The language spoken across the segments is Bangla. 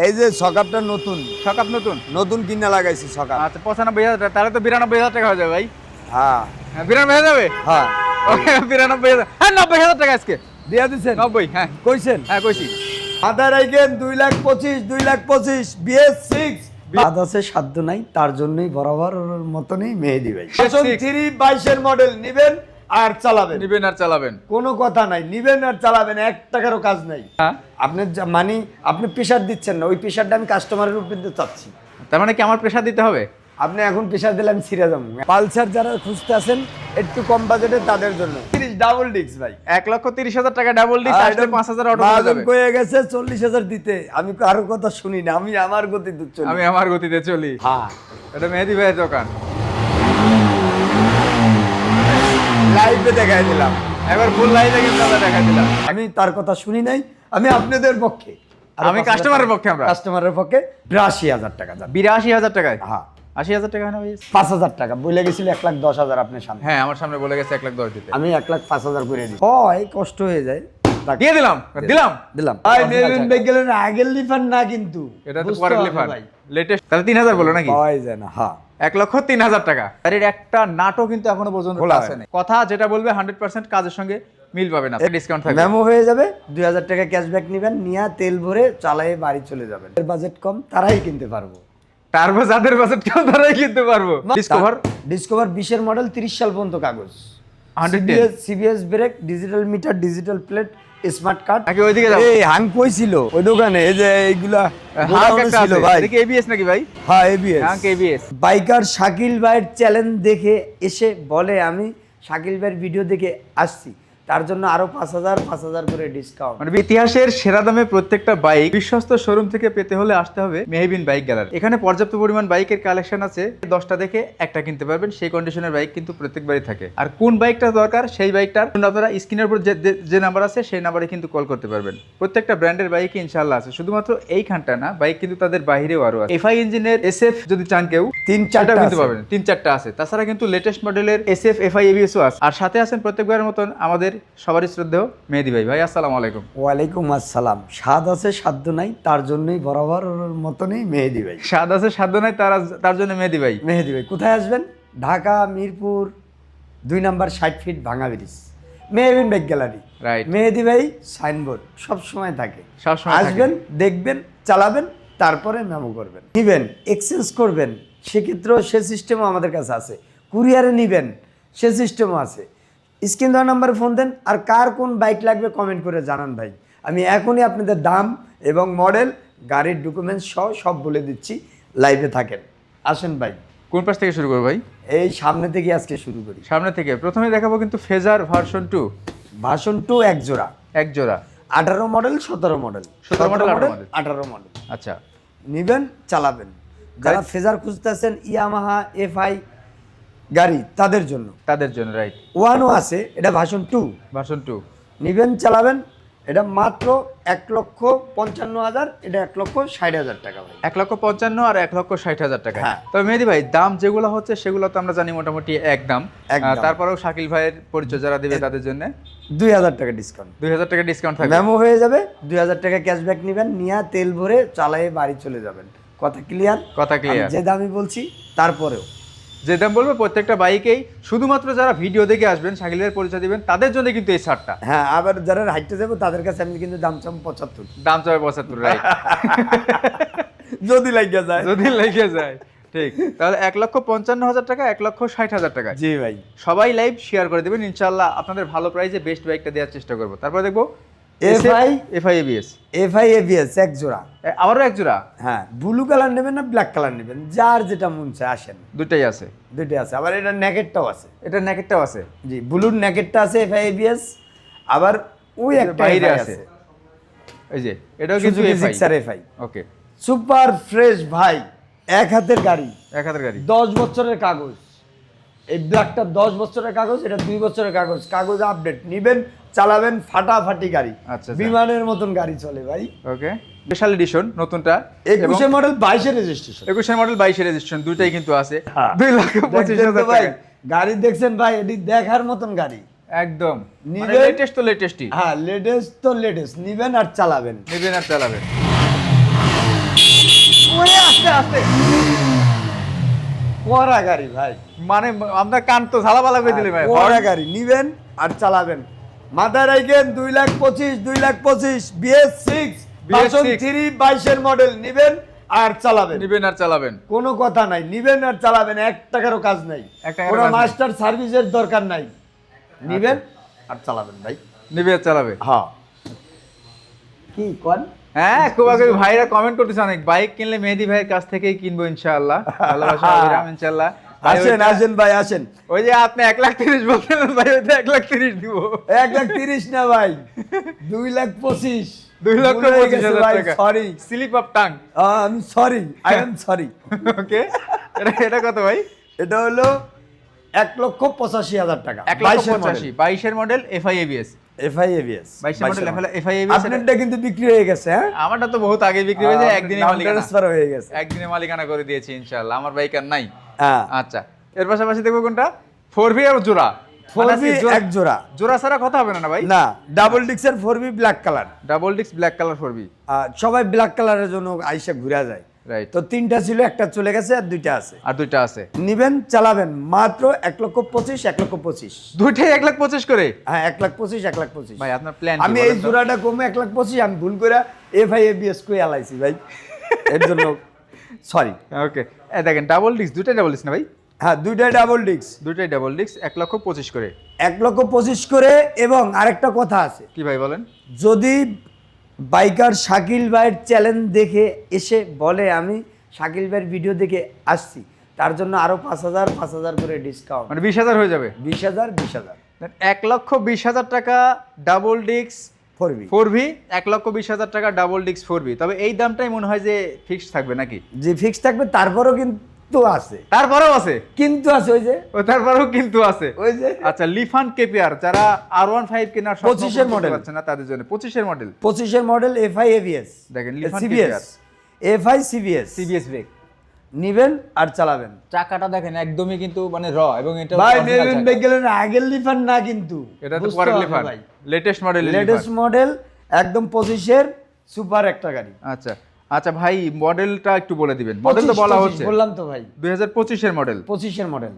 এই যে সকাপটা নতুন সকাপ নতুন নতুন কিনা লাগাইছি সকাপ। আচ্ছা 95,000 টাকা, তাহলে তো 92,000 টাকা হয়ে যাবে ভাই। হ্যাঁ 92 যাবে, হ্যাঁ 92,000, হ্যাঁ 90,000 টাকা আজকে দিয়া দিচ্ছেন 90, হ্যাঁ কইছেন হ্যাঁ কইছি। মাথায় রাখেন 2,25,000 BS6 বাদ আছে সাধ্য নাই, তার জন্যই বরাবর ওর মতনই মেহেদি ভাই। শাসন 3 22 মডেল নিবেন আর চালাবেন, নিবেন আর চালাবেন, কোনো কথা নাই, নিবেন আর চালাবেন, 1 টাকারও কাজ নাই। হ্যাঁ। আপনি মানে আপনি প্রেশার দিচ্ছেন না, ওই প্রেশারটা আমি কাস্টমারের উপর দিতে চাচ্ছি। তার মানে কি আমার প্রেসার দিতে হবে? আপনি এখন প্রেশার দিলে আমি ছিঁড়ে যাবো। পালসার যারা খুঁজতে আছেন একটু কম বাজেটে তাদের জন্য 30 ডাবল ডিস্ক ভাই, 1,30,000 টাকা ডাবল ডিস্ক, আসলে 5,000 অটো হয়ে যাবে। কয়ে গেছে 40,000 দিতে, আমি কারোর কথা শুনি না, আমি আমার গতিতে চলি। আমি আমার গতিতে চলি। হ্যাঁ এটা মেহেদি ভাইয়ের দোকান, লাইভে দেখাই দিলাম, এবার ফুল লাইভে কিন্তু আমরা দেখা দিলাম। আমি তার কথা শুনি নাই, আমি আপনাদের পক্ষে, আমি কাস্টমারের পক্ষে, আমরা কাস্টমারের পক্ষে 82,000 টাকা যাবে। 82,000 টাকায়, হ্যাঁ 80,000 টাকা হয় না ভাই? 5,000 টাকা বলে গেছিল 1,10,000 আপনার সামনে, হ্যাঁ আমার সামনে বলে গেছে 1,10,000 দিতে। আমি 1,05,000 করে দিই। হয় কষ্ট হয়ে যায়, দিয়ে দিলাম দিলাম দিলাম। ভাই মেরুন বেগেলের আগের লিফার না কিন্তু, এটা তো বুঝতে পরের হবে লিফার, ভাই। লেটেস্ট। তাহলে 3,000 বলো নাকি? পাওয়াই যায় না। হ্যাঁ 1,03,000 টাকা। আর এর একটা নাটও কিন্তু এখনো পর্যন্ত খোলা আসে নাই। কথা যেটা বলবে 100% কাজের সঙ্গে মিল পাবে না, ডিসকাউন্ট থাকবে। মেমো হয়ে যাবে, 2,000 টাকা ক্যাশব্যাক নিবেন, নিয়ে তেল ভরে চালায়ে বাড়ি চলে যাবেন। এর বাজেট কম, তারাই কিনতে পারবো। টার্বো যাদের বাজেট কেউ তারাই কিনতে পারবো। ডিসকভার 20 এর মডেল, 30 সাল পর্যন্ত কাগজ, 110 CBS brake, digital meter, digital plate, smart card. আগে ওইদিকে যাও। এই হাং কইছিল ওই দোকানে, এই যে এইগুলা গোডাউনে ছিল ভাই। দেখি এবিএস নাকি ভাই? হ্যাঁ এবিএস। হ্যাঁ এবিএস। বাইকার শাকিল ভাইয়ের চ্যালেঞ্জ দেখে এসে বলে আমি শাকিল ভাইয়ের ভিডিও দেখে আসছি, তার জন্য আরো 5,000 করে ডিসকাউন্ট। মানে ইতিহাসের সেরা দামে প্রত্যেকটা বাইক বিশ্বস্ত শোরুম থেকে পেতে হলে আসতে হবে মেহবিন বাইক গ্যালারি। এখানে পর্যাপ্ত পরিমাণ বাইকের কালেকশন আছে, 10টা দেখে একটা কিনতে পারবেন। সেই কন্ডিশনের বাইক কিন্তু প্রত্যেকবারই থাকে। আর কোন বাইকটা দরকার সেই বাইকটার আপনারা স্ক্রিনের উপর যে নাম্বার আছে সেই নাম্বারে কিন্তু কল করতে পারবেন। প্রত্যেকটা ব্র্যান্ডের বাইক ইনশাআল্লাহ আছে, শুধুমাত্র এইখানটা না, বাইক কিন্তু তাদের বাইরেও আরো আছে। এফআই ইঞ্জিনের এসএফ যদি চান কেউ 3-4টা কিনতে পারবেন, 3-4টা আছে। তাছাড়া কিন্তু লেটেস্ট মডেলের এসএফ এফআই এবিএসও আছে। আর সাথে আছেন প্রত্যেকবারের মতন আমাদের সবারই শ্রদ্ধেয় মেহেদি ভাই। ভাই আসসালামু আলাইকুম। ওয়ালাইকুম আসসালাম। স্বাদ আছে সাধ্য নাই, তার জন্যই বরাবর ওর মতনই মেহেদি ভাই। স্বাদ আছে সাধ্য নাই, তার জন্য মেহেদি ভাই। মেহেদি ভাই কোথায় আসবেন? ঢাকা মিরপুর 2 নাম্বার 60 ফিট ভাঙা bridge, Mehbin bike gallery. Right. Mehedi ভাই সাইনবোর্ড সব সময় থাকে, সবসময় আসবেন, দেখবেন, চালাবেন, তারপরে মেমো করবেন। নিবেন, এক্সচেঞ্জ করবেন, সেক্ষেত্রেও সে সিস্টেমও আমাদের কাছে আছে। কুরিয়ারে নিবেন, সে সিস্টেমও আছে। স্ক্রিন দেওয়া নাম্বারে ফোন দেন, আর কার কোন বাইক লাগবে কমেন্ট করে জানান ভাই। আমি এখনই আপনাদের দাম এবং মডেল, গাড়ির ডকুমেন্টস সহ সব বলে দিচ্ছি, লাইভে থাকেন। আসেন ভাই। কোন পাশ থেকে শুরু করবো ভাই? এই সামনে থেকে আজকে শুরু করি। সামনে থেকে প্রথমে দেখাবো কিন্তু ফেজার ভার্সন 2, ভার্সন 2 এক জোড়া, এক জোড়া 18 মডেল, 17 মডেল, 17 মডেল, 18 মডেল। আচ্ছা নিবেন, চালাবেন। যারা ফেজার খুঁজতেছেন ইয়ামাহা এফআই গাড়ি, তাদের জন্য রাইট। ওয়ানও আছে, এটা ভার্সন 2। ভার্সন 2 নিবেন, চালাবেন। এটা মাত্র 1,55,000, এটা 1,60,000 টাকা ভাই। 1,55,000 আর 1,60,000 টাকা। হ্যাঁ। তবে মেহেদি ভাই দাম যেগুলো হচ্ছে সেগুলো তো আমরা জানি মোটামুটি এক দাম। এক দাম। তারপরেও শাকিল ভাইয়ের পরিচয় যারা দিবে তাদের জন্য 2,000 টাকা ডিসকাউন্ট। 2,000 টাকা ডিসকাউন্ট থাকবে। মেমো হয়ে যাবে, 2,000 টাকা ক্যাশব্যাক নিবেন, নিয়ে তেল ভরে চালায়ে বাড়ি চলে যাবেন। কথা ক্লিয়ার? কথা ক্লিয়ার। যে দামই বলছি, তারপরেও যে দাম বলবো প্রত্যেকটা বাইকেই, শুধুমাত্র যারা ভিডিও দেখে আসবেন, শাকিল ভাইয়ের পরিচয় দিবেন, তাদের জন্য কিন্তু এই ছাড়টা। হ্যাঁ, আবার যারা হাইটে যাবো তাদের কাছে আমি কিন্তু দাম চাম 75, দাম চাবে 75, রাইট। যদি লাগিয়ে যায়। যদি লেগে যায়, ঠিক। তাহলে 1,55,000 টাকা, 1,60,000 টাকা। জি ভাই। সবাই লাইভ শেয়ার করে দেবেন, ইনশাআল্লাহ আপনাদের ভালো প্রাইসে বেস্ট বাইকটা দেওয়ার চেষ্টা করবো। তারপর দেখবো এফআই এবিএস এক জোড়া, আবারও এক জোড়া। হ্যাঁ, ব্লু কালার নেবেন না ব্ল্যাক কালার নেবেন, যার যেটা মন চায় আসেন। দুটাই আছে, দুইটাই আছে। আবার এটা নেকেটটাও আছে। এটা নেকেটটাও আছে। জি, ব্লুর নেকেটটা আছে এফআই এবিএস, আবার ওই একটা বাইরে FI আছে। এই যে এটাও কিন্তু এফআই। ওকে, সুপার ফ্রেশ ভাই, এক হাতের গাড়ি, এক হাতের গাড়ি, 10 বছরের কাগজ। এই ব্ল্যাকটা 10 বছরের কাগজ, এটা 2 বছরের কাগজ। কাগজ আপডেট, নিবেন, চালাবেন, ফাটাফাটি গাড়ি। আচ্ছা, বিমানের মতন গাড়ি চলে ভাই। ওকে। স্পেশাল এডিশন নতুনটা, 21 মডেল 22 রেজিস্ট্রেশন। 21 মডেল 22 রেজিস্ট্রেশন, দুইটাই কিন্তু আছে। হ্যাঁ। 2,25,000 ভাই টাকা। গাড়ি দেখছেন ভাই, এটি দেখার মতন গাড়ি একদম নিবেন। লেটেস্ট তো লেটেস্টই। হ্যাঁ, লেটেস্ট তো লেটেস্ট। নিবেন আর চালাবেন। নেবেন আর চালাবেন। আস্তে আস্তে পরা গাড়ি ভাই, মানে আপনার কান তো ঝালাপালা করে দিলে ভাই। পরা গাড়ি নিবেন আর চালাবেন। মাথায় রাখেন 2,25,000, 2,25,000 BS6 ভার্সন 3 22 মডেল নিবেন আর চালাবেন। নিবেন আর চালাবেন, কোনো কথা নাই, নিবেন আর চালাবেন, 1 টাকারও কাজ নাই, 1 টাকারও কোনো কাজ নাই। মাস্টার সার্ভিসের দরকার নাই, নিবেন আর চালাবেন ভাই। নিবে আর চালাবে। হ্যাঁ কি কোন? হ্যাঁ, খুব আগে ভাইরা কমেন্ট করতেছে অনেক, বাইক কিনলে মেহেদী ভাইয়ের কাছ থেকেই কিনবো ইনশাআল্লাহ। ভালোবাসা অবিরাম ইনশাআল্লাহ। ভাই আসেন ওইটা- আসেন ভাই আসেন। ওই যে আপনি 1,30,000 বলছিলেন ভাই, ওইটা 1,30,000 দিব। 1,30,000 না ভাই, 2,25,000। 2,25,000 টাকা। Sorry, slip of tongue. আমি sorry, I am sorry. Okay, এটা কত ভাই? এটা হলো 1,85,000 টাকা। 1,85,000 22 model FI ABS। FI ABS 22 model FI ABS। আপনারটা কিন্তু বিক্রি হয়ে গেছে, হ্যাঁ? আমারটা তো বহুত আগে বিক্রি হয়েছে, একদিনে মালিকানা, ট্রান্সফার হয়ে গেছে। একদিনে মালিকানা করে দিয়েছি ইনশাআল্লাহ। আমার বাইক আর নাই। হ্যাঁ, আচ্ছা, এর পাশাপাশি দেখবো কোনটা? 4V আর জোড়া। 4V এক জোড়া। জোড়া ছাড়া কথা হবে না ভাই? না, ডাবল ডিক্সের 4V black colour. Double disc black colour 4V। সবাই ব্ল্যাক কালারের জন্য আইসা ঘুরে যায়। রাইট। তো 3টা ছিল, একটা চলে গেছে আর 2টা আছে। আর 2টা আছে। নিবেন চালাবেন মাত্র 1,25,000, 1,25,000। দুইটাই 1,25,000 করে? হ্যাঁ, 1,25,000, 1,25,000। ভাই আপনার প্ল্যান আমি এই জোড়াটা কমে 1,25,000, আমি ভুল করে FI ABS কই আলাইছি ভাই, এর জন্য সরি। ওকে, দেখেন ডাবল ডিস্ক, দুইটাই ডাবল ডিস্ক না ভাই? হ্যাঁ, 2টাই ডাবল ডিক্স। দুইটাই ডাবল ডিস্ক, 1,25,000 করে। 1,25,000 করে। এবং আরেকটা কথা আছে, কি ভাই বলেন? যদি বাইকার শাকিল ভাইয়ের চ্যালেঞ্জ দেখে এসে বলে আমি শাকিল ভাইয়ের ভিডিও দেখে আসছি, তার জন্য আরো 5,000 করে ডিসকাউন্ট, মানে 20,000 হয়ে যাবে। 20,000 1,20,000 টাকা ডাবল ডিস্ক 4V। 4V, 1,20,000 টাকা ডাবল ডিস্ক 4V। তবে এই দামটাই মনে হয় যে ফিক্স থাকবে নাকি? যে ফিক্স থাকবে, তারপরও কিন্তু আছে, তারপরেও আছে, কিন্তু আছে, ওই যে ও তারপরেও কিন্তু আছে। ওই যে আচ্ছা, লিফান কেপিআর যারা R15 কেনার 25 এর মডেল পাচ্ছে না তাদের জন্য 25 এর মডেল 25 মডেল FI ABS দেখেন, Lifan CBS FI CBS CBS brake. নিবেন আর চালাবেন। চাকাটা দেখেন একদমই কিন্তু মানে র, এবং এটা ভাই নেবেন বেগেলের আগের লিফার না, কিন্তু এটা তো পরের লিফান, লেটেস্ট মডেল। লেটেস্ট মডেল একদম 25 এর সুপার একটা গাড়ি। আচ্ছা আচ্ছা ভাই, মডেলটা একটু বলে দিবেন। মডেল তো বলা হচ্ছে, বললাম তো ভাই 2025 এর মডেল। 25 এর মডেল,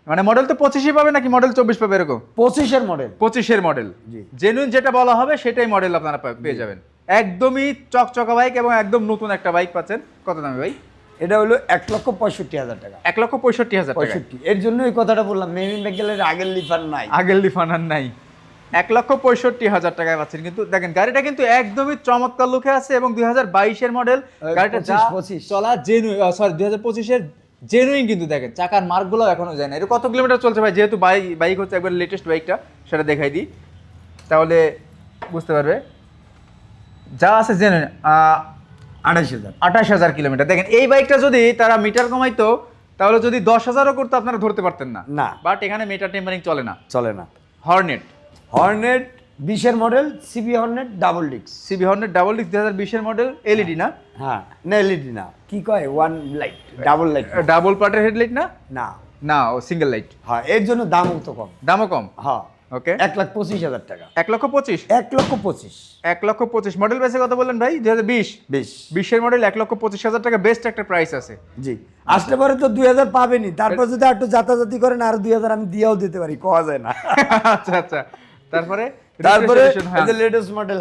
মানে মডেল তো 25ই পাবে নাকি মডেল 24 পাবে এরকম? 25 এর মডেল। 25 এর মডেল, জি। জেনুইন যেটা বলা হবে সেটাই মডেল আপনারা পেয়ে যাবেন। একদমই চকচকা বাইক এবং একদম নতুন একটা বাইক পাচ্ছেন। কত দামে ভাই? এটা হলো 1,65,000 টাকা। 1,65,000 টাকা। 65, এর জন্য এই কথাটা বললাম, মেহমিন বেগেলের আগের লিফার নাই, আগের লিফানার নাই। 1,65,000 টাকায় পাচ্ছেন। কিন্তু দেখেন গাড়িটা কিন্তু একদমই চমৎকার লুকে আছে এবং 2022 এর মডেল। গাড়িটা যা 25 চলা জেনুইন, সরি 2025 এর জেনুইন। কিন্তু দেখেন চাকার মার্কগুলো এখনো যায় না। এটা কত কিলোমিটার চলছে ভাই? যেহেতু বাইক হচ্ছে একবার লেটেস্ট বাইকটা, সেটা দেখাই দিই তাহলে বুঝতে পারবে। যা আছে জেনুইন 28,000 কিলোমিটার। দেখেন এই বাইকটা যদি তারা মিটার কমাইতো, তাহলে যদি 10,000ও করতো আপনারা ধরতে পারতেন না। না, বাট এখানে মিটার টেম্পারিং চলে না। চলে না। হর্নেট 20 এর মডেল, CB হর্নেট ডাবল ডিক্স। CB হর্নেট ডাবল ডিস্ক 2020 এর মডেল, এলইডি না? হ্যাঁ, না এলইডি না, কি কয় one light, double light double পার্টের হেডলাইট না? না। না, ও সিঙ্গেল লাইট। হ্যাঁ, এর জন্য দামও তো কম। দামও কম। হ্যাঁ, ওকে, 1,25,000 টাকা। 1,25,000। 1,25,000 1,25,000 মডেল বেসে কত বললেন ভাই? 2020 20 এর মডেল 1,25,000 টাকা, বেস্ট একটা প্রাইস আছে। জি, আসলে পরে তো 2,000 পাবেনি, তারপর যদি একটু যাতাযাতি করেন আর 2,000 আমি দিয়েও দিতে পারি, কোয়া যায় না। আচ্ছা আচ্ছা, তারপরে লেটেস্ট মডেল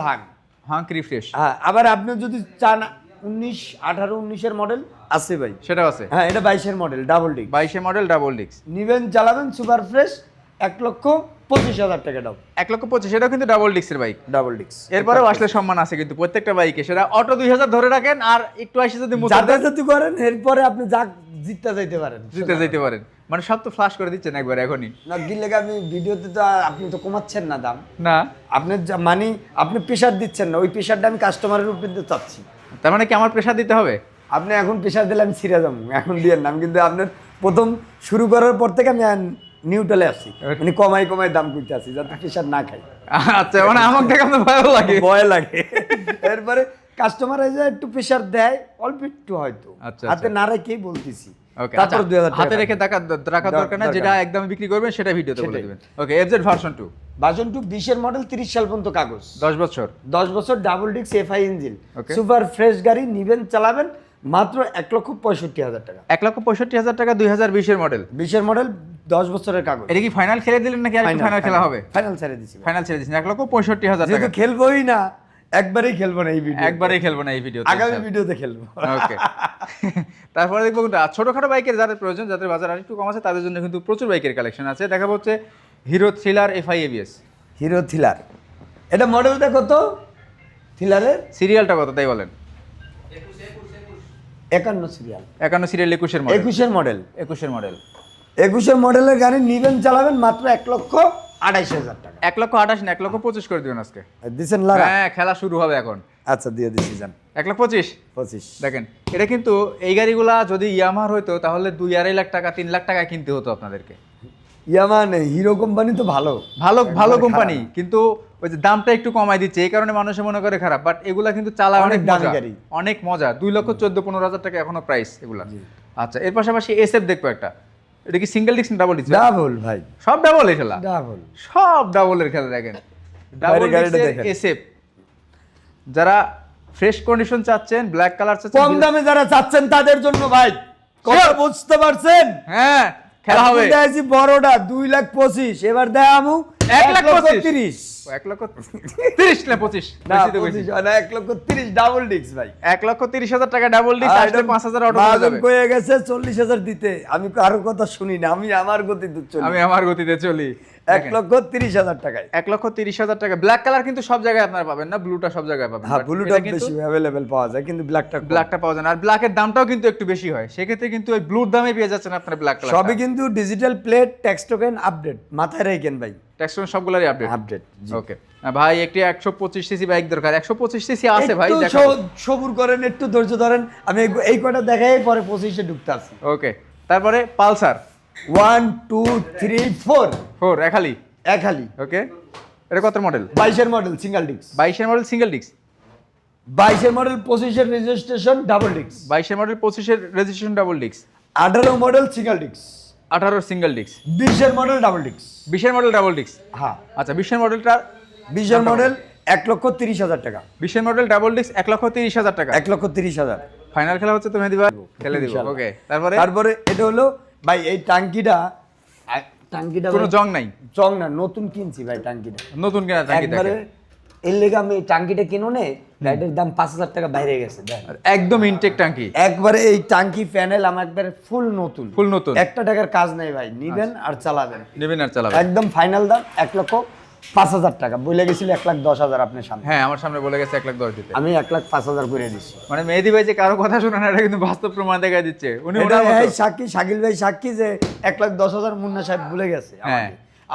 হাঙ্ক রিফ্রেশ। হ্যাঁ, আবার আপনি যদি চান 19 এর মডেল আছে ভাই, সেটাও আছে। হ্যাঁ, এটা 22 এর মডেল ডাবল ডিক্স। 22 এর মডেল ডাবল ডিস্ক নিবেন চালাবেন সুপার ফ্রেশ, 1,25,000 টাকা দাও। 1,25,000, সেটাও কিন্তু ডাবল ডিস্কের বাইক। ডাবল ডিক্স এরপরেও আসলে সম্মান আছে কিন্তু প্রত্যেকটা বাইকে। সেটা অটো 2,000 ধরে রাখেন, আর একটু আসে যদি যাতায়াতি করেন, এরপরে আপনি যা জিততে যাইতে পারেন, জিতে যেতে পারেন। মানে সব তো ফ্লাশ করে দিচ্ছেন একবার এখনই না গিলে আমি ভিডিওতে তো আপনি তো কমাচ্ছেন না দাম, না? আপনি মানে আপনি প্রেশার দিচ্ছেন না, ওই প্রেশারটা আমি কাস্টমারের উপর দিতে চাচ্ছি। তার মানে কি আমার প্রেশার দিতে হবে? আপনি এখন প্রেশার দিলে আমি ছিঁড়ে যাবো, এখন দিয়েন না। আমি কিন্তু আপনার প্রথম শুরু করার পর থেকে আমি নিউট্রালে আসছি, মানে কমাই দাম করতে আসি যাতে প্রেশার না খাই। আচ্ছা, মানে আমাকে দেখে আপনার ভয় লাগে? ভয় লাগে। এরপরে কাস্টমার এসে একটু প্রেশার দেয় অল্প একটু, হয়তো আচ্ছা, হাতে না রেখেই বলতেছি। ওকে, তারপর 2,000 হাতে রেখে রাখার দরকার না, যেটা একদম বিক্রি করবেন সেটা ভিডিওতে বলে দিবেন। ওকে, FZ ভার্সন 2 ভার্সন 2 20 এর মডেল, 30 সাল পর্যন্ত কাগজ, 10 বছর 10 বছর ডাবল ডিক্স FI engine, Okay. Super fresh গাড়ি। নিবেন চালাবেন মাত্র 1,65,000 টাকা। 1,65,000 টাকা 2020-এর মডেল। 20-এর মডেল, 10 বছরের কাগজ। এটা কি ফাইনাল খেলে দিলেন নাকি আরেকটু ফাইনাল খেলা হবে? ফাইনাল ছেড়ে দিছি। ফাইনাল ছেড়ে দিয়েছেন 1,65,000 টাকা। যেহেতু খেলবোই না, একবারেই খেলবো না এই ভিডিও। একবারেই খেলবো না এই ভিডিওতে। আগামী ভিডিওতে খেলবো। ওকে। তারপরে দেখবো কিন্তু ছোটখাটো বাইকের যাদের প্রয়োজন, যাদের বাজার আরেকটু কম আছে, তাদের জন্য কিন্তু প্রচুর বাইকের কালেকশন আছে। দেখাবো হচ্ছে Hero Thriller FI ABS। Hero Thriller, এটা মডেলটা কত? থ্রিলারের সিরিয়ালটা কত তাই বলেন? 51 সিরিয়াল। 51 সিরিয়াল 21-এর মডেল। 21-এর মডেল। 21-এর মডেল। 21-এর মডেলের গাড়ি নিবেন, চালাবেন মাত্র 1,28,000 টাকা। 1,28,000 না 1,25,000 করে দিবেন আজকে। দিছেন লাগা? হ্যাঁ, খেলা শুরু হবে এখন। আচ্ছা, দিয়ে দিছি যান। 1,25,000। দেখেন এটা কিন্তু এই গাড়িগুলা যদি ইয়ামাহার হইতো তাহলে 2-2.5 লাখ টাকা 3 লাখ টাকা কিনতে হতো আপনাদেরকে। ইয়ামা নেই, হিরো কোম্পানি তো ভালো ভালো কোম্পানি, কিন্তু ওই যে দামটা একটু কমাই দিচ্ছে, এই কারণে মানুষে মনে করে খারাপ, বাট এগুলা কিন্তু চালায় অনেক মজা, অনেক মজা। 2,14,15,000 টাকা এখনো প্রাইস এগুলা। আচ্ছা, এর পাশাপাশি SF দেখবো একটা। এটা কি সিঙ্গেল ডিস্ক না ডাবল ডিস্ক? ডাবল ভাই, সব ডাবল এই খেলা, ডাবল, সব ডাবলের খেলা। দেখেন ডাবল ডিস্কের SF, যারা ফ্রেশ কন্ডিশন চাচ্ছেন, ব্ল্যাক কালার চাচ্ছেন, কম দামে যারা চাচ্ছেন তাদের জন্য ভাই, কথা বুঝতে পারছেন? হ্যাঁ, খেলা হবে। দেখাইছি বড়টা 2,25,000, এবার দেখামু 1,30,000। 1,30,000 না 25? না 25 না, 1,30,000 ডাবল ডিস্ক ভাই। 1,30,000 টাকা ডাবল ডিস্ক, আসলে 5,000 অটো হয়ে যাবে। কয়ে গেছে 40,000 দিতে, আমি কারো কথা শুনি না, আমি আমার গতিতে চলি, আমি আমার গতিতে চলি। 1,30,000 টাকায়। 1,30,000 টাকা। ব্ল্যাক কালার কিন্তু সব জায়গায় আপনারা পাবেন না, ব্লুটা সব জায়গায় পাবেন। হ্যাঁ, ব্লুটা বেশি अवेलेबल পাওয়া যায়, কিন্তু ব্ল্যাকটা পাওয়া যায় না। আর ব্ল্যাকের দামটাও কিন্তু একটু বেশি হয়, সেক্ষেত্রে কিন্তু ওই ব্লুর দামে পেয়ে যাচ্ছেন আপনারা ব্ল্যাক কালার। সবই কিন্তু digital plate, tax token update, মাথায় রাখেন ভাই, ট্যাক্স টোকেন সবগুলোরই আপডেট। ওকে ভাই, একটি 125 সিসি বাইক দরকার। 125 সিসি আছে ভাই, দেখো। সবুর করেন, একটু ধৈর্য ধরেন, আমি এই কয়টা দেখাই পরে 25-এ ঢুকতে আসি। ওকে, তারপরে পালসার 1 2 3 4 এখালি। ওকে, এটা কত মডেল? 22-এর মডেল, সিঙ্গেল ডিস্ক। 22-এর মডেল সিঙ্গেল ডিস্ক। 22-এর মডেল 25-এর রেজিস্ট্রেশন ডাবল ডিস্ক। 22-এর মডেল 25-এর registration double disc. 18 model single disc. 18 single disc. 20-এর মডেল ডাবল ডিস্ক। 20-এর মডেল ডাবল ডিস্ক। হ্যাঁ, আচ্ছা, 20-এর মডেলটা 20-এর মডেল 1,30,000 টাকা। 20-এর মডেল ডাবল ডিস্ক 1,30,000 টাকা। 1,30,000 ফাইনাল খেলা হচ্ছে, তুমি দিবা, খেলে দিব। ওকে, তারপরে এটা হলো ভাই, এই টাঙ্কিটা কোনো জং নাই, জং না, নতুন কিনছি ভাই টাঙ্কিটা, নতুন কেনা টাঙ্কি। একবারে এর লেগে আমি এই টাঙ্কিটা কিনুনে, গাড়িটার দাম 5,000 টাকা বাইরে গেছে। একদম ইনটেক টাঙ্কি, একবারে এই টাঙ্কি প্যানেল আমার একবারে ফুল নতুন, একটা টাকার কাজ নাই ভাই, নিবেন আর চালাবেন, একদম ফাইনাল দাম 1,05,000 টাকা। বলে গেছিল 1,10,000 আপনার সামনে। হ্যাঁ, আমার সামনে বলে গেছে 1,10,000 দিতে, আমি 1,05,000 করে দিচ্ছি। মানে মেহেদী ভাই যে কারো কথা শুনে না, এটা কিন্তু বাস্তব প্রমাণ দেখা দিচ্ছে। উনি সাক্ষী, শাকিল ভাই সাক্ষী যে 1,10,000 মুন্না সাহেব ভুলে গেছে।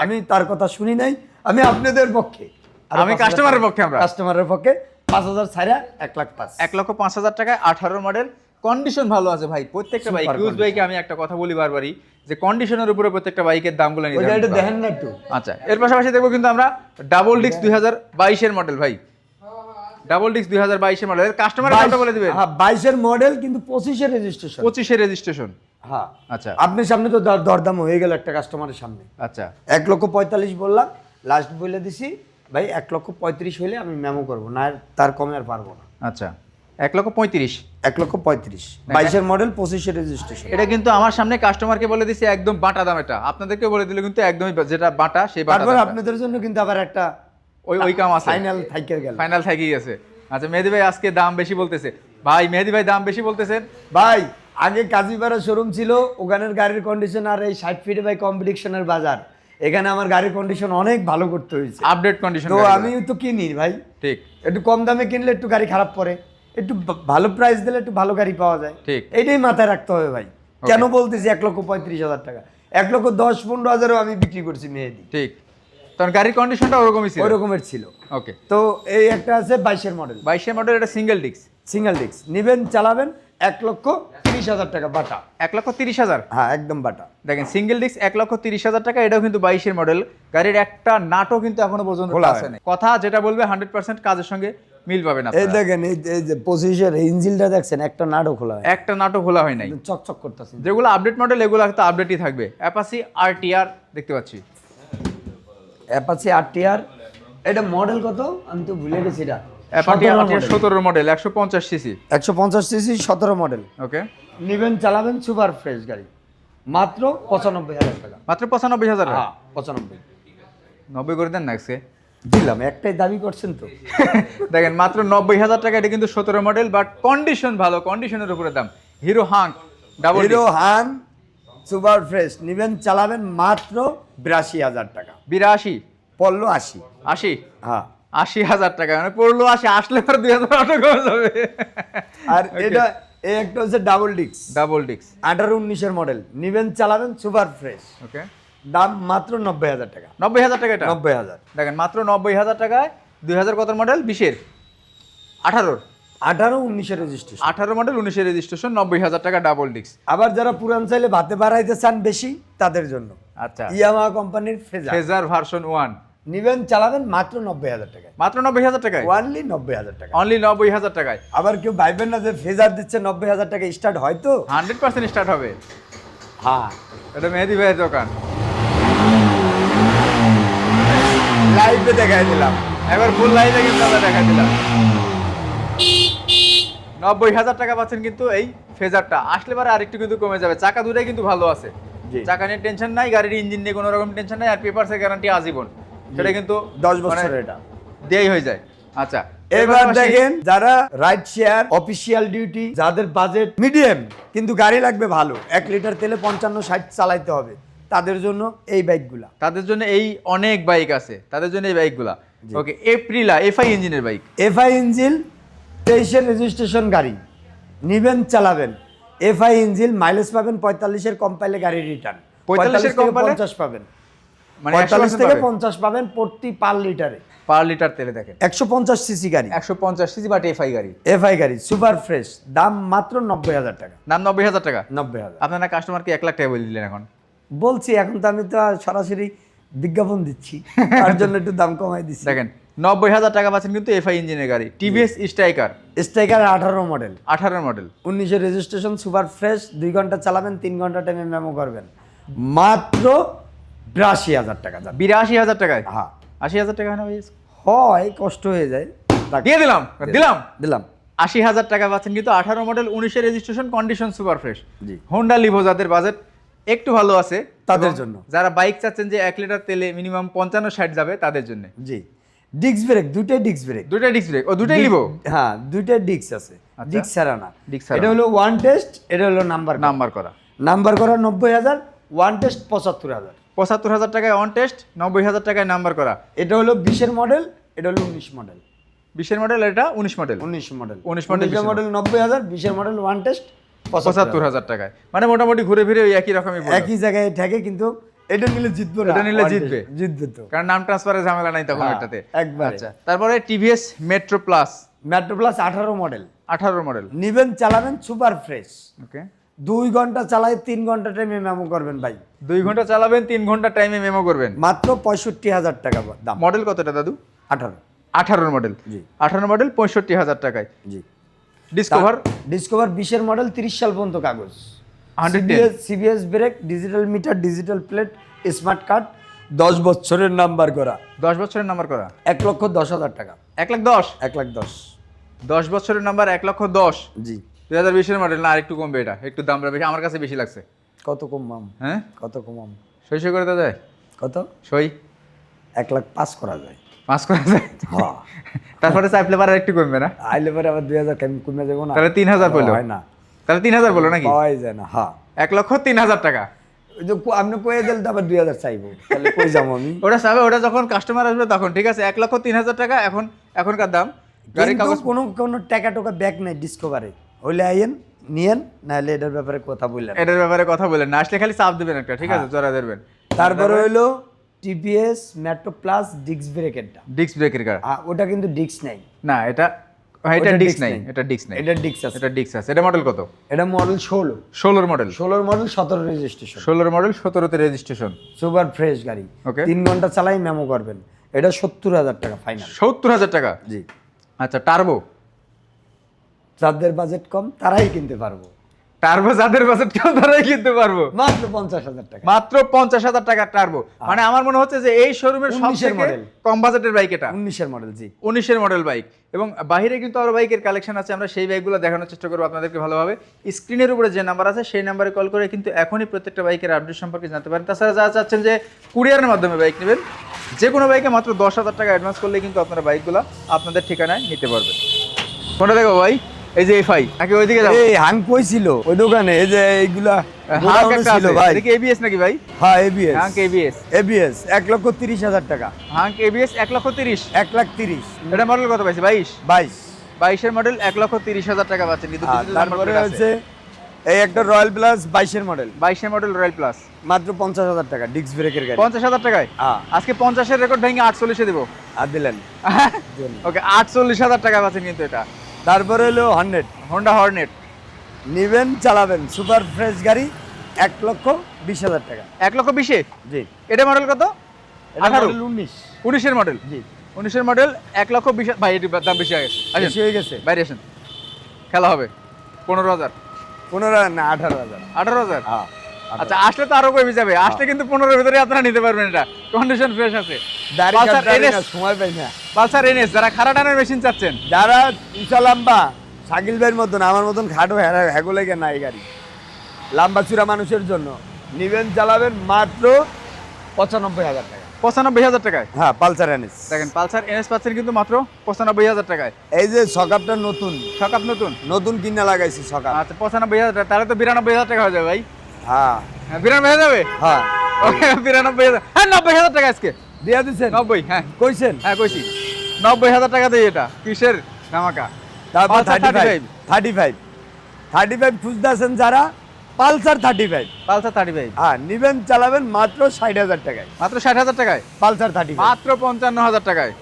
আমি তার কথা শুনি নাই, আমি আপনাদের পক্ষে, আমি কাস্টমারের পক্ষে, আমরা কাস্টমারের পক্ষে 5,000 ছাড়া 1,05,000। 1,05,000 টাকায় 18 মডেল, কন্ডিশন ভালো আছে ভাই প্রত্যেকটা বাইক। ইউজ বাইকে আমি একটা কথা বলি বারবারই, যে কন্ডিশনের উপরে প্রত্যেকটা বাইকের দামগুলো নির্ধারিত। দেখেন না একটু। আচ্ছা, এর পাশাপাশি দেখবো কিন্তু আমরা ডাবল ডিস্ক 2022-এর মডেল ভাই, ডাবল ডিস্ক 2022-এর মডেল। কাস্টমারের নামটা বলে দিবেন। হ্যাঁ, 22-এর মডেল, কিন্তু 25-এর রেজিস্ট্রেশন। 25-এর রেজিস্ট্রেশন। হ্যাঁ, আচ্ছা, আপনার সামনে তো দরদাম হয়ে গেল একটা কাস্টমারের সামনে। আচ্ছা, 1,45,000 বললাম, লাস্ট বলে দিছি ভাই 1,35,000 হলে আমি মেমো করবো না, তার কমে আর পারবো না। আচ্ছা, 1,35,000। 1,35,000, 22-এর মডেল, 25-এর রেজিস্ট্রেশন। এটা কিন্তু আমার সামনে কাস্টমারকে বলে দিছি একদম বাটা দাম। এটা আপনাদেরকে বলে দিলে কিন্তু একদমই যেটা বাটা সেই বাটা। তারপর আপনাদের জন্য কিন্তু আবার একটা ওই কাম আছে, ফাইনাল থাইকে গেল, ফাইনাল থাকি গেছে। আচ্ছা, মেহেদী ভাই আজকে দাম বেশি বলতেছে ভাই, মেহেদী ভাই দাম বেশি বলতেছেন ভাই। আগে কাজীপাড়া শোরুম ছিল, ওখানের গাড়ির কন্ডিশন আর এই 60 ফিট বাই কম্পিটিশনের বাজার, এখানে আমার গাড়ির কন্ডিশন অনেক ভালো করতে হয়েছে, আপডেট কন্ডিশন। তো আমি তো কিনি ভাই, ঠিক, একটু কম দামে কিনলে একটু গাড়ি খারাপ পড়ে, একটু ভালো প্রাইস দিলে একটু ভালো গাড়ি পাওয়া যায়, ঠিক, এইটাই মাথায় রাখতে হবে ভাই। কেন বলতেছি 1,35,000 টাকা, 1,10,15,000 আমি বিক্রি করছি মেহেদী, ঠিক, তখন গাড়ির কন্ডিশনটা ওরকমই ছিল, ওরকমের ছিল। ওকে, তো এই একটা আছে 22-এর মডেল, 22-এর মডেল, এটা সিঙ্গেল ডিস্ক, নিবেন, চালাবেন, 1,30,000 টাকা বাটা। 1,30,000, হ্যাঁ, একদম বাটা। দেখেন সিঙ্গেল ডিস্ক 1,30,000 টাকা। এটাও কিন্তু 22-এর মডেল, গাড়ির একটা নাটও কিন্তু এখনো পর্যন্ত আসে নাই। কথা যেটা বলবে 100% কাজের সঙ্গে মিল পাবেন আপনারা। এই দেখেন, এই যে 25-এর ইঞ্জিনটা দেখছেন, একটা নাটও খোলা হয়, একটা নাটও খোলা হয় নাই, চকচক করতেছে। যেগুলো আপডেট মডেল এগুলো তো আপডেটই থাকবে। অ্যাপাচি RTR দেখতে পাচ্ছি, অ্যাপাচি RTR, এটা মডেল কত আমি তো ভুলে গেছি, এটা Apache 17 model 150 CC 150 CC 17 model okay নিবেন চালাবেন সুপার ফ্রেশ গাড়ি মাত্র 95,000 টাকা। মাত্র 95,000 টাকা। হ্যাঁ 95 90 করে দেন না আজকে দিলাম, একটাই দাবি করছেন তো। দেখেন মাত্র 90,000 টাকা। এটা কিন্তু 17 মডেল বাট কন্ডিশন ভালো, কন্ডিশনের উপরে দাম। Hero hunk double hero Hang super fresh নিবেন চালাবেন মাত্র 82,000 টাকা। 82 পড়লো 80। 80 হ্যাঁ 80,000 টাকা মানে পড়লো 80, আসলে পর 2,000 টাকা কমে যাবে। আর এটা এই একটা হচ্ছে ডাবল ডিক্স ডাবল ডিক্স 18-19 মডেল নিবেন চালাবেন সুপার ফ্রেশ ওকে দাম মাত্র 90,000 টাকা। 90,000 টাকা এটা 90,000 দেখেন মাত্র 90,000 টাকায় 2000 কত মডেল 20-এর 18 18-19 রেজিস্ট্রেশন 18 মডেল 19-এর রেজিস্ট্রেশন 90,000 টাকা ডাবল ডিক্স। আবার যারা পুরান চাইলে ভাতে বাড়াইতে চান বেশি তাদের জন্য আচ্ছা ইয়ামাহা কোম্পানির ফেজার ফেজার ভার্সন 1 নিবেন চালাবেন মাত্র 90,000 টাকায়। মাত্র 90,000 টাকায় ওনলি 90,000 টাকা। অনলি 90,000 টাকায়। আবার কেউ ভাইবেন না যে ফেজার দিচ্ছে 90,000 টাকা স্টার্ট হয় তো। 100% স্টার্ট হবে। হ্যাঁ এটা মেহেদি ভাইয়ের দোকান। লাইভে দেখাই দিলাম। এবার ফুল লাইভে কিন্তু আমরা দেখা দিলাম। 90,000 টাকা পাচ্ছেন কিন্তু এই ফেজারটা। আসলে পরে আরেকটু কিন্তু কমে যাবে। চাকা দুটাই কিন্তু ভালো আছে, জি। চাকা নিয়ে টেনশন নাই, গাড়ির ইঞ্জিন নিয়ে কোনো রকম টেনশন নাই, আর পেপারসের গ্যারান্টি আজীবন। সেটা কিন্তু 10 বছরের এটা দেই হয়ে যায়। আচ্ছা এবার দেখেন যারা রাইড শেয়ার অফিসিয়াল ডিউটি যাদের বাজেট মিডিয়াম কিন্তু গাড়ি লাগবে ভালো 1 লিটার তেলে 55-60 চালাইতে হবে তাদের জন্য এই বাইকগুলা। তাদের জন্য এই অনেক বাইক আছে, তাদের জন্য এই বাইকগুলা। ওকে এপ্রিলা এফআই ইঞ্জিনের বাইক। এফআই ইঞ্জিন 23-এর রেজিস্ট্রেশন গাড়ি নিবেন চালাবেন। এফআই ইঞ্জিন মাইলেজ পাবেন 45-এর কম পাইলে গাড়ি রিটার্ন। 45-এর কম পাইলে 50 পাবেন, মানে 45 থেকে 50 পাবেন প্রতি পার লিটারে। পার লিটার তেলে দেখেন 150 সিসি গাড়ি 150 সিসি বাট এফআই গাড়ি। এফআই গাড়ি সুপার ফ্রেশ দাম মাত্র 90,000 টাকা। নাম 90,000 টাকা। 90,000 আপনারা কাস্টমারকে 1 লাখ টাকা বলে দিলেন এখন। বলছি এখন তো আমি তো সরাসরি বিজ্ঞাপন দিচ্ছি তার জন্য একটু দাম কমাই দিচ্ছি। দেখেন 90,000 টাকা পাচ্ছেন কিন্তু এফআই ইঞ্জিনের গাড়ি। TVS Striker Striker 18 model 18 model 19-এর রেজিস্ট্রেশন সুপার ফ্রেশ 2 ঘন্টা চালাবেন 3 ঘন্টা টাইমে মেমো করবেন মাত্র 82,000 টাকা দাম। 82,000 টাকায়। হ্যাঁ 80,000 টাকা না ভাই? হয় কষ্ট হয়ে যায় দিয়ে দিলাম দিলাম দিলাম 80,000 টাকা পাচ্ছেন কিন্তু 18 মডেল 19-এর রেজিস্ট্রেশন কন্ডিশন সুপার ফ্রেশ। জি হোন্ডা লিভো যাদের বাজেট একটু ভালো আছে তাদের এবং জন্য। যারা বাইক চাচ্ছেন যে 1 লিটার তেলে মিনিমাম 55-60 যাবে তাদের জন্য। জি ডিস্ক ব্রেক দুইটাই ডিস্ক ব্রেক দুইটা ডিস্ক ব্রেক ও দুইটাই লিভো। হ্যাঁ দুইটাই ডিস্ক আছে আচ্ছা। ডিস্ক ছাড়া না। ডিস্ক ছাড়া এটা হলো ওয়ান টেস্ট এটা হলো নাম্বার নাম্বার করা। নাম্বার করা 90,000 ওয়ান টেস্ট 75,000 75,000 টাকায় অন টেস্ট 90,000 টাকায় নাম্বার করা। এটা হলো 20-এর মডেল এটা হলো 19 মডেল 20-এর মডেল এটা 19 মডেল 19 মডেল 19 মডেল 19 মডেল 90,000 20-এর মডেল ওয়ান টেস্ট 75,000 টাকায়। মানে মোটামুটি ঘুরে ফিরে ওই একই রকমই পড়বে। একই জায়গায় থাকে কিন্তু এটা নিলে জিতবো না। এটা নিলে One জিতবে। test, জিতবে তো কারণ নাম ট্রান্সফারের ঝামেলা নাই তখন হ্যাঁ, এটাতে। একবারে। আচ্ছা তারপরে TVS metro plus metro plus 18 model 18 model নিবেন চালাবেন সুপার ফ্রেশ ওকে 2 ঘন্টা চালায় 3 ঘন্টা টাইমে মেমো করবেন ভাই 2 ঘন্টা চালাবেন 3 ঘন্টা টাইমে মেমো করবেন। মাত্র 65,000 টাকা দাম। মডেল কতটা দাদু? 18 18 মডেল জি 18 মডেল 65,000 টাকায়। জি ডিসকভার ডিসকভার 20-এর মডেল 30 সাল পর্যন্ত কাগজ 110 CBS brake digital meter digital plate smart card 10 বছরের নাম্বার করা 10 বছরের নাম্বার করা 1,10,000 টাকা 1,10,000 1,10,000 10 বছরের নাম্বার 1,10,000 জি 2020-এর মডেল না আরেকটু কমবে এটা একটু দামটা বেশি আমার কাছে বেশি লাগছে। কত কমাম হ্যাঁ কত কমাম সই সই করে দেওয়া যায়? কত সই 1,05,000 করা যায় 5 করা যায়। হ্যাঁ তারপরে চাইলে পারে একটু কমবে না? আইলে পরে আবার 2,000 কমে যাবো না তাহলে 3,000 পড়লো হয় না তাহলে 3,000 বললো নাকি? পাওয়াই যায় না। হ্যাঁ 1,03,000 টাকা ওই যে আপনি কয়ে দিলে তো আবার 2,000 চাইবো তাহলে কই যাবো আমি ওটা চাবে ওটা যখন কাস্টমার আসবে তখন ঠিক আছে 1,03,000 টাকা এখন এখনকার দাম গাড়ির কিন্তু কাগজ কোনো টাকা টোকা ব্যাক নাই ডিসকভারে হইলে আইয়েন নিয়েন নাহলে এটার ব্যাপারে কথা বললেন এটার ব্যাপারে কথা বলেন না আসলে খালি চাপ দেবেন একটা ঠিক আছে জোড়া দেবেন। তারপরে হইলো টিপিএস মেট্রো প্লাস ডিস্ক ব্রেকেরটা ডিস্ক ব্রেকের কার ওটা কিন্তু ডিস্ক নাই না এটা এটা ওটা ডিস্ক disc নাই নাই। এটা ডিস্ক নাই এটা ডিস্ক আছে এটা ডিস্ক আছে। এটা মডেল কত? এটা model 16 16 model 16 model 17 registration 16 model 17তে রেজিস্ট্রেশন সুপার ফ্রেশ গাড়ি Okay. 3 ঘন্টা চালাই মেমো করবেন এটা 70,000 টাকা ফাইনাল 70,000 টাকা। জি আচ্ছা টার্বো যাদের বাজেট কম তারাই কিনতে পারবো টার্বো যাদের বাজেট কেউ ধরেই কিনতে পারবো মাত্র 50,000 টাকা। মাত্র 50,000 টাকা টার্বো। মানে আমার মনে হচ্ছে যে এই শোরুমের 19 সবথেকে মডেল। কম বাজেটের বাইক এটা। 19-এর মডেল, জি। 19-এর মডেল বাইক, এবং বাইরে কিন্তু আরো বাইকের কালেকশন আছে, আমরা সেই বাইকগুলো দেখানোর চেষ্টা করবো আপনাদেরকে ভালোভাবে। স্ক্রিনের উপরে যে নাম্বার আছে সেই নাম্বারে কল করে কিন্তু এখনই প্রত্যেকটা বাইকের আপডেট সম্পর্কে জানতে পারেন। তাছাড়া যারা চাচ্ছেন যে কুরিয়ারের মাধ্যমে বাইক নেবেন, যে কোনো বাইকে মাত্র 10,000 টাকা অ্যাডভান্স করলে কিন্তু আপনারা বাইকগুলো আপনাদের ঠিকানায় নিতে পারবেন। কোনটা দেখো ভাই? এই যে এফআই নাকি ওইদিকে যাবো? এই হাং কই ছিল ওই দোকানে, এই যে এইগুলা হাঙ্ক গোডাউনে একটা ছিল আছে, ভাই। এটা কি এবিএস নাকি ভাই? হ্যাঁ, এবিএস। Hunk ABS. এবিএস 1,30,000 টাকা। Hunk ABS 1,30,000। 1,30,000। এটা মডেল কত পাইছে? 22। 22 22-এর মডেল 1,30,000 টাকা পাচ্ছেন কিন্তু digital number তারপরে plate আছে। হচ্ছে এই একটা রয়্যাল প্লাস 22-এর মডেল, 22-এর মডেল রয়্যাল প্লাস মাত্র 50,000 টাকা, ডিস্ক ব্রেকের গাড়ি। 50,000 টাকায় হ্যাঁ। আজকে 50-এর রেকর্ড ভেঙে 48-এ দেবো। আর দিলেন। ওকে, 48,000 টাকা পাচ্ছেন কিন্তু এটা। তারপরে হলো 100 হোন্ডা হর্নেট নিবেন, চালাবেন, সুপার ফ্রেশ গাড়ি, 1,20,000 টাকা। 1,20,000-এ। জি। এটা মডেল কত? এটা 18? মডেল 19। 19-এর মডেল। জি। 19-এর মডেল 1,20,000। ভাই এটির দাম বেশি হয়ে গেছে। আসেন বেশি হয়ে গেছে। বাইরে আসেন, খেলা হবে 15,000। 15 না 18,000। 18,000? হ্যাঁ। আচ্ছা, আসলে তো আরো কমে যাবে। আসলে কিন্তু 15-এর ভিতরে আপনারা নিতে পারবেন, এটা কন্ডিশন ফ্রেশ আছে। দাড়ি Pulsar কাটতে NS, না, সময় পাই না। পালসার এনএস, যারা খাড়া টানের মেশিন চাচ্ছেন, যারা উঁচা লম্বা, শাকিল ভাইয়ের মতন, আমার মতন খাটো হ্যাগো লেগে না এই গাড়ি, লম্বা চূড়া মানুষের জন্য নিবেন, চালাবেন, মাত্র 95,000 টাকা। 95,000 টাকায়। হ্যাঁ, পালসার এনএস। দেখেন পালসার এনএস পাচ্ছেন কিন্তু মাত্র 95,000 টাকায়। এই যে সকাপটা নতুন সকাপ নতুন নতুন কিনা লাগাইছি সকাপ। আচ্ছা, 95,000 টাকা, তাহলে তো 92,000 টাকা হয়ে যাবে ভাই। হ্যাঁ 92 হয়ে যাবে। হ্যাঁ, ওকে, 92,000, হ্যাঁ 90,000 টাকা আজকে দিয়া দিচ্ছেন 90। হ্যাঁ কইছেন। হ্যাঁ কইছি 90,000 টাকা দেই। এটা কিসের ধামাকা? তারপর Pulsar 35 খুঁজতে আছেন যারা, পালসার 35। পালসার 35 হ্যাঁ, নিবেন, চালাবেন, মাত্র 60,000 টাকায়। মাত্র 60,000 টাকায়। পালসার 35 মাত্র 55,000 টাকায়।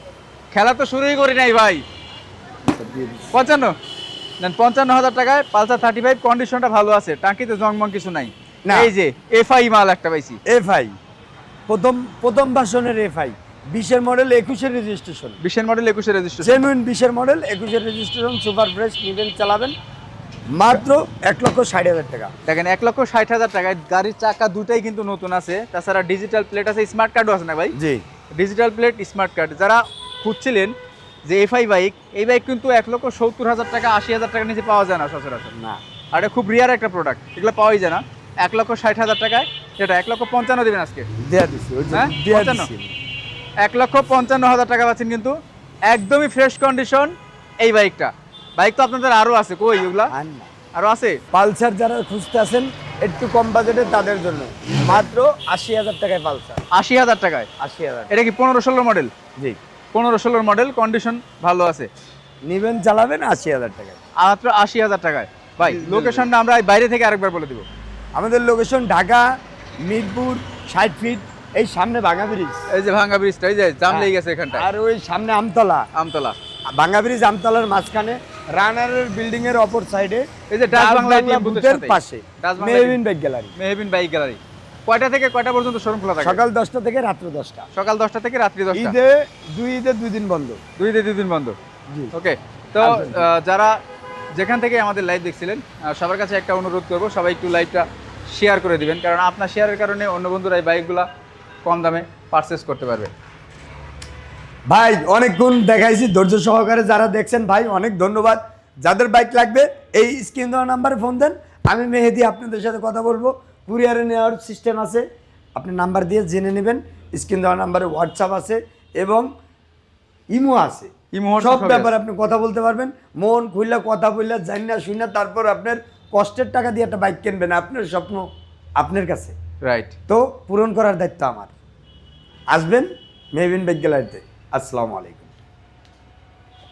খেলা তো শুরুই করি নাই ভাই। 55 দেন, 55,000 টাকায় পালসার 35। কন্ডিশনটা ভালো আছে, টাঙ্কিতে জংমং কিছু নাই। না। এই যে এফআই মাল একটা পাইছি। এফআই প্রথম ভার্সনের এফআই, 20-এর মডেল, 21-এর রেজিস্ট্রেশন। 20-এর মডেল 21-এর রেজিস্ট্রেশন। জেনুইন 20-এর মডেল, 21-এর রেজিস্ট্রেশন, সুপার ফ্রেশ, নিবেন, চালাবেন, মাত্র 1,60,000 টাকা। দেখেন 1,60,000 টাকায় গাড়ির চাকা দুটাই কিন্তু নতুন আছে, তাছাড়া ডিজিটাল প্লেট আছে, স্মার্ট কার্ডও আছে না ভাই? জি। Digital plate, smart card. যারা খুঁজছিলেন যে এফআই বাইক, এই বাইক কিন্তু 1,70,000 টাকা, 80,000 টাকার নিচে পাওয়া যায় না সচরাচর। না, আর এটা খুব রিয়ার একটা প্রোডাক্ট, এগুলো পাওয়াই যায় না। 1,60,000 টাকায় যেটা 1,55,000 দিবেন আজকে। দেয়া দিছি, ওই যে হ্যাঁ? দেয়া 55? দিছি। 1,55,000 টাকা পাচ্ছেন কিন্তু একদমই ফ্রেশ কন্ডিশন এই বাইকটা। বাইক তো আপনাদের আরো আছে, কই ওগুলা? আর না, আরো আছে। পালসার যারা খুঁজতে আছেন একটু কম বাজেটে, তাদের জন্য মাত্র 80,000 টাকায় পালসার। 80,000 টাকায়। 80,000। এটা কি 15-16 মডেল? জি। 15-16 মডেল, কন্ডিশন ভালো আছে। নিবেন, চালাবেন, 80,000 টাকায়। মাত্র 80,000 টাকায়। ভাই লোকেশনটা আমরা বাইরে থেকে আরেকবার বলে দিব। আমাদের লোকেশন ঢাকা মিরপুর 60 ফিট, এই সামনে ভাঙা ব্রিজ, এই যে ভাঙ্গা ব্রিজটা, এই যে জাম লেগে গেছে এখানটা। আর ওই সামনে আমতলা, আমতলা। ভাঙা ব্রিজ আমতলার মাঝখানে, রানারের বিল্ডিং এর অপর সাইডে, এই যে ডাচ বাংলা এটিএম বুথের সাথে পাশে Dutch Bangla Mehbin bike gallery. Mehbin bike gallery. কয়টা থেকে কয়টা পর্যন্ত শোরুম খোলা থাকে? সকাল 10টা থেকে রাত্র 10টা। সকাল 10টা থেকে রাত্রি 10টা। ঈদে 2 দিন বন্ধ। 2 দিন বন্ধ। জি। ওকে, তো যারা যেখান থেকে আমাদের লাইভ দেখছিলেন, সবার কাছে একটা অনুরোধ করব, সবাই একটু লাইভটা শেয়ার করে দিবেন, কারণ আপনার শেয়ারের কারণে অন্য বন্ধুরা এই বাইকগুলা কম দামে পারচেস করতে পারবে। ভাই অনেকক্ষণ দেখাইছি, ধৈর্য সহকারে যারা দেখছেন ভাই অনেক ধন্যবাদ। যাদের বাইক লাগবে এই স্ক্রিন দেওয়া নাম্বারে ফোন দেন, আমি মেহেদি আপনাদের সাথে কথা বলবো। কুরিয়ারে নেওয়ার সিস্টেম আছে, আপনি নাম্বার দিয়ে জেনে নেবেন। স্ক্রিন দেওয়া নাম্বারে হোয়াটসঅ্যাপ আছে এবং ইমো আছে, সব ব্যাপারে আপনি কথা বলতে পারবেন। মন খুললে কথা বললে, জানি না শুই না, তারপর আপনার কষ্টের টাকা দিয়ে একটা বাইক কিনবেন, আপনার স্বপ্ন আপনার কাছে, রাইট, তো পূরণ করার দায়িত্ব আমার। আসবেন মেহবিন বাইক গ্যালারিতে। আসসালামু আলাইকুম।